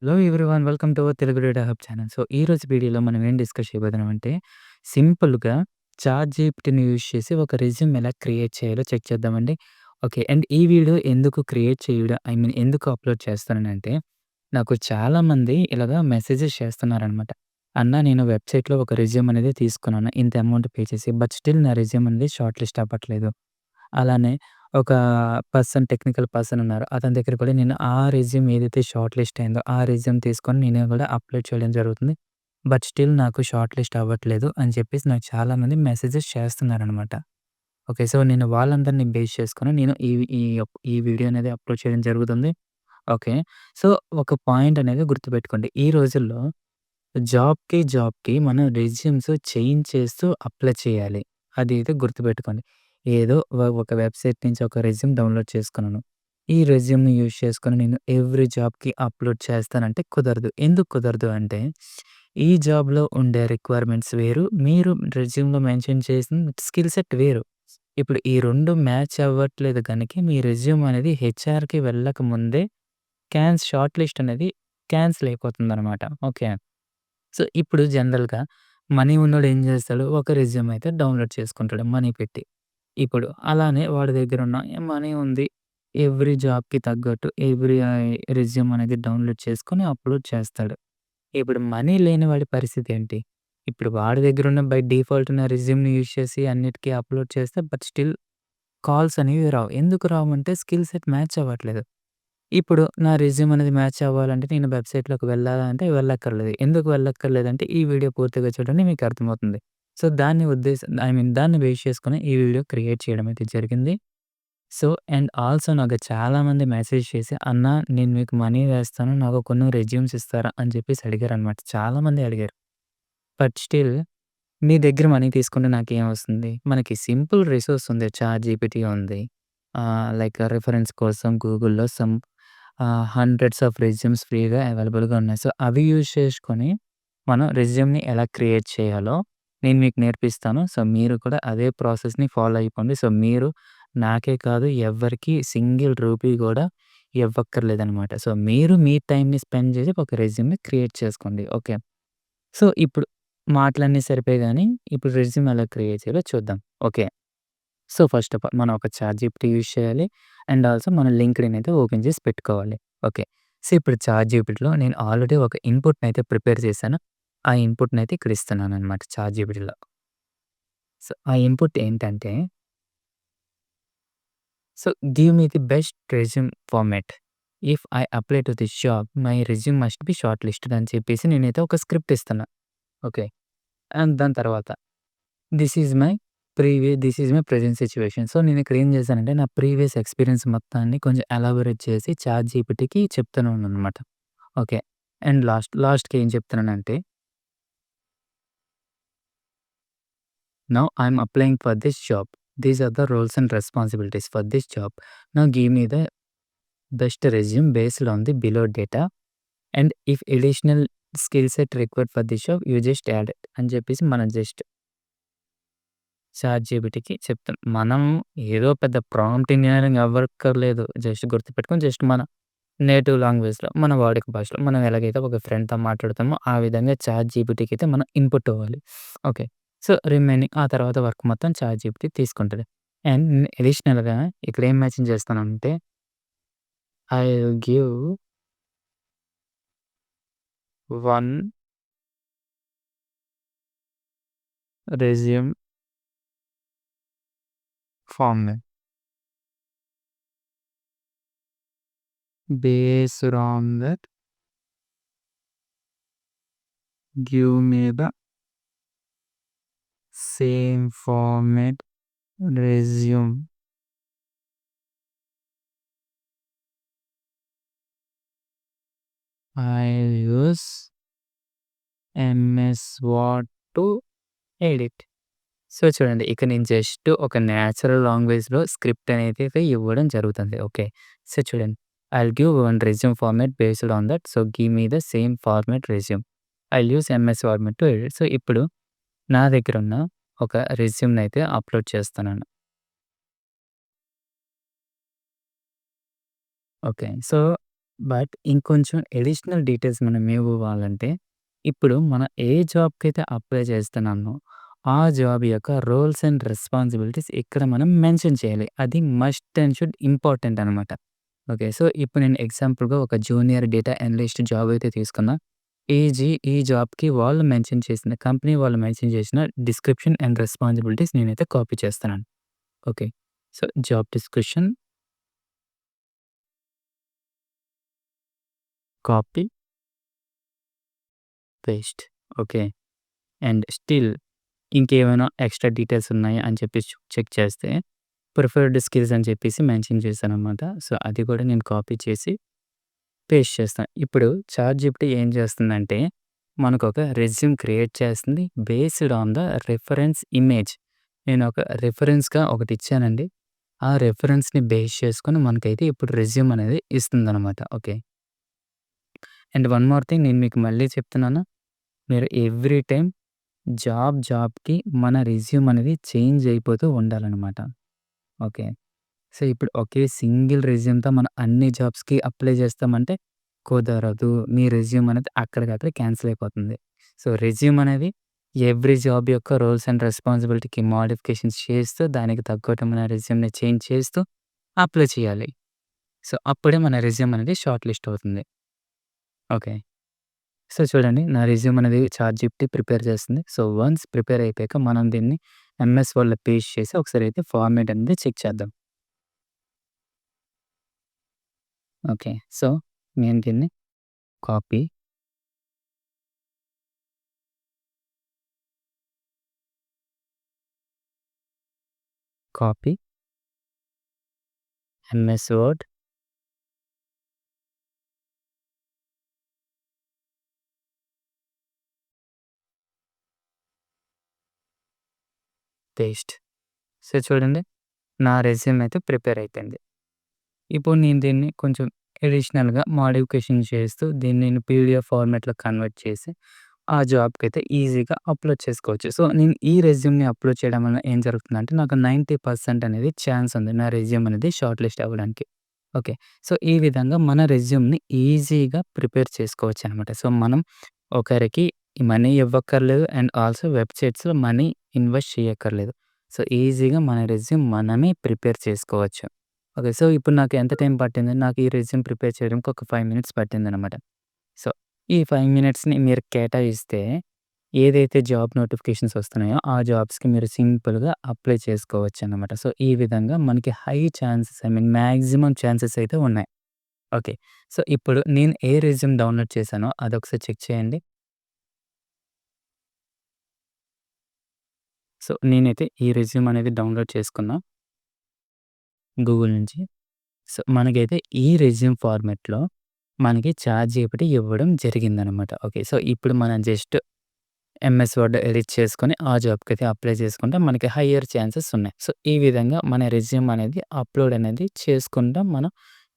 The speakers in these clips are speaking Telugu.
Hello everyone welcome to our Telugu data hub channel. So, ఈరోజు వీడియోలో మనం ఏం డిస్కస్ చేయబోతున్నామంటే, సింపుల్‌గా చాట్‌జీపీటీని యూజ్ చేసి ఒక రెజ్యూమ్ ఎలా క్రియేట్ చేయాలో చెక్ చేద్దామండి. ఓకే. అండ్ ఈ వీడియో ఎందుకు క్రియేట్ చేయడం ఎందుకు అప్‌లోడ్ చేస్తున్నానంటే, నాకు చాలామంది ఇలాగా మెసేజెస్ చేస్తున్నారనమాట. అన్న నేను వెబ్‌సైట్‌లో ఒక రెజ్యూమ్ అనేది తీసుకున్నాను. ఇంత అమౌంట్ పే చేసి. బట్ స్టిల్ నా రెజ్యూమ్ అనేది షార్ట్ లిస్ట్ అవ్వట్లేదు. అలానే ఒక టెక్నికల్ పర్సన్ ఉన్నారు. అతని దగ్గరికి కూడా నేను ఆ రెజ్యూమ్ ఏదైతే షార్ట్ లిస్ట్ అయిందో, ఆ రెజ్యూమ్ తీసుకొని నేను కూడా అప్‌లోడ్ చేయడం జరుగుతుంది. బట్ స్టిల్ నాకు షార్ట్ లిస్ట్ అవ్వట్లేదు అని చెప్పేసి నాకు చాలామంది మెసేజెస్ చేస్తున్నారనమాట. ఓకే. సో, నేను వాళ్ళందరిని బేస్ చేసుకొని నేను ఈ వీడియో అనేది అప్‌లోడ్ చేయడం జరుగుతుంది. ఓకే. సో, ఒక పాయింట్ అనేది గుర్తుపెట్టుకోండి. ఈ రోజుల్లో జాబ్‌కి మనం రెజ్యూమ్స్ చేంజ్ చేస్తూ అప్లై చేయాలి. అదైతే గుర్తుపెట్టుకోండి. ఏదో ఒక వెబ్‌సైట్ నుంచి ఒక రెజ్యూమ్ డౌన్‌లోడ్ చేసుకున్నాను. ఈ రెజ్యూమ్‌ని యూజ్ చేసుకొని నేను ఎవ్రి జాబ్‌కి అప్‌లోడ్ చేస్తానంటే కుదరదు. ఎందుకు కుదరదు అంటే, ఈ జాబ్‌లో ఉండే రిక్వైర్మెంట్స్ వేరు. మీరు రెజ్యూమ్‌లో మెన్షన్ చేసిన స్కిల్ సెట్ వేరు. ఇప్పుడు ఈ 2 మ్యాచ్ అవ్వట్లేదు గనుక మీ రెజ్యూమ్ అనేది హెచ్ఆర్‌కి వెళ్ళక ముందే షార్ట్ లిస్ట్ అనేది క్యాన్సిల్ అయిపోతుందనమాట. ఓకే. సో, ఇప్పుడు జనరల్‌గా మనీ ఉన్నోడు ఏం జేస్తాడు, ఒక రెజ్యూమ్ అయితే డౌన్‌లోడ్ చేసుకుంటాడు మనీ పెట్టి. ఇప్పుడు అలానే వాడి దగ్గరున్న మనీ ఉంది. ఎవ్రి జాబ్‌కి తగ్గట్టు రెజ్యూమ్ అనేది డౌన్‌లోడ్ చేసుకొని అప్‌లోడ్ చేస్తాడు. ఇప్పుడు మనీ లేని వాడి పరిస్థితి ఏంటి? ఇప్పుడు వాడి దగ్గరున్న బై డిఫాల్ట్ ఉన్న రెజ్యూమ్‌ని యూజ్ చేసి అన్నిటికి అప్‌లోడ్ చేస్తే బట్ స్టిల్ కాల్స్ అనేవి రావు. ఎందుకు రావంటే స్కిల్ సెట్ మ్యాచ్ అవ్వట్లేదు. ఇప్పుడు నా రెజ్యూమ్ అనేది మ్యాచ్ అవ్వాలంటే నేను వెబ్‌సైట్‌లోకి వెళ్ళాలా అంటే వెళ్ళక్కర్లేదు. ఎందుకు వెళ్ళక్కర్లేదంటే ఈ వీడియో పూర్తిగా చూడండి మీకు అర్థమవుతుంది. సో, దాన్ని బేస్ చేసుకొని ఈ వీడియో క్రియేట్ చేయడం అయితే జరిగింది. సో, అండ్ ఆల్సో నాకు చాలామంది మెసేజ్ చేసి, "అన్నా నేను మీకు మనీ వేస్తాను. నాకు కొన్ని రెజ్యూమ్స్ ఇస్తారా?" అని చెప్పేసి అడిగారనమాట. చాలామంది అడిగారు. బట్ స్టిల్ మీ దగ్గర మనీ తీసుకుంటే నాకేమొస్తుంది? మనకి సింపుల్ రిసోర్స్ ఉంది. చాట్‌జీపీటీ ఉంది. లైక్ రిఫరెన్స్ కోసం గూగుల్‌లో హండ్రెడ్స్ ఆఫ్ రెజ్యూమ్స్ ఫ్రీగా అవైలబుల్‌గా ఉన్నాయి. సో, అవి యూజ్ చేసుకొని మనం రెజ్యూమ్‌ని ఎలా క్రియేట్ చేయాలో నేను మీకు నేర్పిస్తాను. సో, మీరు కూడా అదే ప్రాసెస్‌ని ఫాలో అయిపోండి. సో, మీరు నాకే కాదు ఎవ్వరికీ సింగిల్ రూపీ గూడా ఇవ్వక్కర్లేదనమాట. సో, మీరు మీ టైమ్‌ని స్పెండ్ చేసి ఒక రెజ్యూమ్‌ని క్రియేట్ చేసుకోండి. ఓకే. సో, ఇప్పుడు మాటలన్నీ సరిపోయాయి గానీ, ఇప్పుడు రెజ్యూమ్ ఎలా క్రియేట్ చేయాలో చూద్దాం. Okay. So, first of all మనం ఒక చాట్‌జీపీటీ యూజ్ చేయాలి. అండ్ ఆల్సో మనం లింక్డ్ఇన్ అయితే ఓపెన్ చేసి పెట్టుకోవాలి. ఓకే. సో, ఇప్పుడు చాట్‌జీపీటీలో నేను ఆల్రెడీ ఒక ఇన్‌పుట్‌నయితే ప్రిపేర్ చేశాను. ఆ ఇన్‌పుట్‌నయితే ఇక్కడ ఇస్తున్నాననమాట చాట్‌జీపీటీలో. సో, ఆ ఇన్‌పుట్ ఏంటంటే, so, give me the best resume format. If I apply to this job my resume must be short listed అని చెప్పేసి నేనైతే ఒక స్క్రిప్ట్ ఇస్తున్నా. ఓకే. అండ్ దాని తర్వాత this is my this is my present situation. So, నేనిక్కడ ఏం చేశానంటే, నా ప్రీవియస్ ఎక్స్‌పీరియన్స్ మొత్తాన్ని కొంచెం ఎలాబోరేట్ చేసి చాట్‌జీపీటీకి చెప్తున్నాననమాట. ఓకే. అండ్ లాస్ట్‌కి ఏం చెప్తున్నానంటే, now I am applying for this job. These are the roles and responsibilities for this job. Now give me the best resume based on the below data and if additional skill set required for this job you just add it అని చెప్పేసి మనం జస్ట్ చాట్‌జీపీటీకి చెప్తాం. మనం ఏదో పెద్ద ప్రాంప్ట్ ఇంజినీరింగ్ అవ్వక్కర్లేదు. జస్ట్ గుర్తుపెట్టుకొని జస్ట్ మన నేటివ్ లాంగ్వేజ్‌లో, మన వాడుక భాషలో మనం ఎలాగైతే ఒక ఫ్రెండ్‌తో మాట్లాడుతామో ఆ విధంగా చాట్‌జీపీటీకి అయితే మనం ఇన్‌పుట్ ఇవ్వాలి. ఓకే. సో, రిమైనింగ్ ఆ తర్వాత వర్క్ మొత్తం చాట్‌జీపీటీ తీసుకుంటది. అండ్ అడిషనల్‌గా ఇక్కడ ఏం మెన్షన్ చేస్తానంటే I will give one resume format based on that give me the same format resume. I'll use MS word to edit. So, చూడండి ఇక నేను జస్ట్ ఒక నేచురల్ లాంగ్వేజ్‌లో స్క్రిప్ట్ అనేదైతే ఇవ్వడం జరుగుతుంది. ఓకే. సో, చూడండి I'll give one resume format based on that. So, give me the same format resume. I'll use MS format to edit. So, ఇప్పుడు నా దగ్గరున్న ఒక రెజ్యూమ్‌నయితే అప్‌లోడ్ చేస్తున్నాను. ఓకే. సో, బట్ ఇంకొంచెం అడిషనల్ డీటెయిల్స్ మనం ఏమివ్వాలంటే, ఇప్పుడు మనం ఏ జాబ్‌కైతే అప్లై చేస్తున్నామో, ఆ జాబ్ యొక్క రోల్స్ అండ్ రెస్పాన్సిబిలిటీస్ ఇక్కడ మనం మెన్షన్ చేయాలి. అది మస్ట్ అండ్ షుడ్ ఇంపార్టెంట్ అనమాట. ఓకే. సో, ఇప్పుడు నేను ఎగ్జాంపుల్‌గా ఒక జూనియర్ డేటా అనలిస్ట్ జాబ్ అయితే తీసుకున్నా. ఈ జాబ్‌కి వాళ్ళు మెన్షన్ చేసిన కంపెనీ వాళ్ళు మెన్షన్ చేసిన డిస్క్రిప్షన్ అండ్ రెస్పాన్సిబిలిటీస్ నేనైతే కాపీ చేస్తున్నాను. Okay. So, job description, copy, paste. Okay. And still ఇంకేమైనా ఎక్స్‌ట్రా డీటెయిల్స్ ఉన్నాయా అని చెప్పేసి చెక్ చేస్తే, ప్రిఫర్డ్ స్కిల్స్ అని చెప్పేసి మెన్షన్ చేశాననమాట. సో, అది కూడా నేను కాపీ చేసి పేస్ట్ చేస్తా. ఇప్పుడు చాట్‌జిపిటి ఏం చేస్తుందంటే, మనకొక రెజ్యూమ్ క్రియేట్ చేస్తుంది based on the reference image. నేనొక రిఫరెన్స్‌గా ఒకటిచ్చానండి. ఆ రిఫరెన్స్‌ని బేస్ చేసుకొని మనకైతే ఇప్పుడు రెజ్యూమ్ అనేది ఇస్తుందనమాట. Okay. And one more thing నేను మీకు మళ్ళీ చెప్తున్నాను. మీరు ఎవ్రీ టైమ్ జాబ్‌కి మన రెజ్యూమ్ అనేది చేంజ్ అయిపోతూ ఉండాలనమాట. ఓకే. సో, ఇప్పుడు ఒకే సింగిల్ రెజ్యూమ్‌తో మనం అన్ని జాబ్స్‌కి అప్లై చేస్తామంటే కుదరదు. మీ రెజ్యూమ్ అనేది అక్కడికక్కడే క్యాన్సిల్ అయిపోతుంది. సో, రెజ్యూమ్ అనేది ఎవ్రి జాబ్ యొక్క రోల్స్ అండ్ రెస్పాన్సిబిలిటీకి మోడిఫికేషన్స్ చేస్తూ, దానికి తగ్గట్టు మన రెజ్యూమ్‌ని చేంజ్ చేస్తూ అప్లై చేయాలి. సో, అప్పుడే మన రెజ్యూమ్ అనేది షార్ట్ లిస్ట్ అవుతుంది. ఓకే. సో, చూడండి నా రెజ్యూమ్ అనేది చాట్‌జిపిటి ప్రిపేర్ చేస్తుంది. సో, వన్స్ ప్రిపేర్ అయిపోయాక మనం దీన్ని ఎంఎస్ వర్డ్‌లో పేస్ట్ చేసి ఒకసారి అయితే ఫార్మాట్ అనేది చెక్ చేద్దాం. ఓకే. సో, నేను దీన్ని copy, copy, MS Word, paste. So, చూడండి నా రెజ్యూమ్ అయితే ప్రిపేర్ అయిపోయింది. ఇప్పుడు నేను దీన్ని కొంచెం అడిషనల్‌గా మోడిఫికేషన్ చేస్తూ దీన్ని నేను పీడీఎఫ్ ఫార్మాట్‌లో కన్వర్ట్ చేసి ఆ జాబ్‌కైతే ఈజీగా అప్‌లోడ్ చేసుకోవచ్చు. సో, నేను ఈ రెజ్యూమ్‌ని అప్‌లోడ్ చేయడం వల్ల ఏం జరుగుతుందంటే నాకు 90% అనేది ఛాన్స్ ఉంది. నా రెజ్యూమ్ అనేది షార్ట్ లిస్ట్ అవ్వడానికి. ఓకే. సో, ఈ విధంగా మన రెజ్యూమ్‌ని ఈజీగా ప్రిపేర్ చేసుకోవచ్చనమాట. సో, మనం ఒకరికి మనీ ఇవ్వక్కర్లేదు అండ్ ఆల్సో వెబ్‌సైట్స్‌లో మనీ ఇన్వెస్ట్ చేయక్కర్లేదు. సో, ఈజీగా మన రెజ్యూమ్ మనమే ప్రిపేర్ చేసుకోవచ్చు. ఓకే. సో, ఇప్పుడు నాకు ఎంత టైం పట్టింది? నాకు ఈ రెజ్యూమ్ ప్రిపేర్ చేయడానికి ఒక 5 మినిట్స్ పట్టిందనమాట. సో, ఈ 5 మినిట్స్‌ని మీరు కేటాయిస్తే ఏదైతే జాబ్ నోటిఫికేషన్స్ వస్తున్నాయో, ఆ జాబ్స్‌కి మీరు సింపుల్‌గా అప్లై చేసుకోవచ్చనమాట. సో, ఈ విధంగా మనకి హై ఛాన్సెస్ మాక్సిమం ఛాన్సెస్ అయితే ఉన్నాయి. ఓకే. సో, ఇప్పుడు నేను ఏ రెజ్యూమ్ డౌన్‌లోడ్ చేశానో అదొకసారి చెక్ చేయండి. సో, నేనైతే ఈ రెజ్యూమ్ అనేది డౌన్‌లోడ్ చేసుకున్నా గూగుల్ నుంచి. సో, మనకైతే ఈ రెజ్యూమ్ ఫార్మాట్‌లో మనకి చాట్‌జిపిటి ఇవ్వడం జరిగిందనమాట. ఓకే. సో, ఇప్పుడు మనం జస్ట్ ఎంఎస్ వర్డ్ ఎడిట్ చేసుకొని ఆ జాబ్‌కైతే అప్లై చేసుకుంటే మనకి హయ్యర్ ఛాన్సెస్ ఉన్నాయి. సో, ఈ విధంగా మన రెజ్యూమ్ అనేది అప్‌లోడ్ అనేది చేసుకుంటా మనం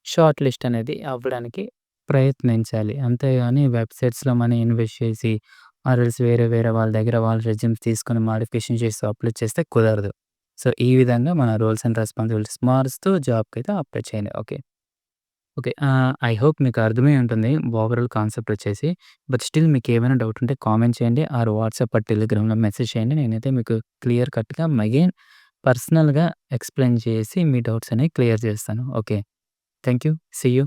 షార్ట్ లిస్ట్ అనేది అవ్వడానికి ప్రయత్నించాలి. అంతేగాని వెబ్‌సైట్స్‌లో మనీ ఇన్వెస్ట్ చేసి ఆర్ వేరే వేరే వాళ్ళ దగ్గర వాళ్ళ రెజ్యూమ్స్ తీసుకొని మోడిఫికేషన్ చేసి అప్‌లోడ్ చేస్తే కుదరదు. సో, ఈ విధంగా మన రోల్స్ అండ్ రెస్పాన్సిబిలిటీస్ మారుస్తూ జాబ్‌కైతే అప్లై చేయండి. ఓకే. ఓకే. ఐ హోప్ మీకు అర్థమై ఉంటుంది. ఓవరాల్ కాన్సెప్ట్ వచ్చేసి. బట్ స్టిల్ మీకేమైనా డౌట్ ఉంటే కామెంట్ చేయండి. ఆర్ వాట్సాప్ ఆర్ టెలిగ్రామ్‌లో మెసేజ్ చేయండి. నేనైతే మీకు క్లియర్ కట్‌గా అగైన్ పర్సనల్‌గా ఎక్స్‌ప్లెయిన్ చేసి మీ డౌట్స్ అనేవి క్లియర్ చేస్తాను. Okay. Thank you. See you.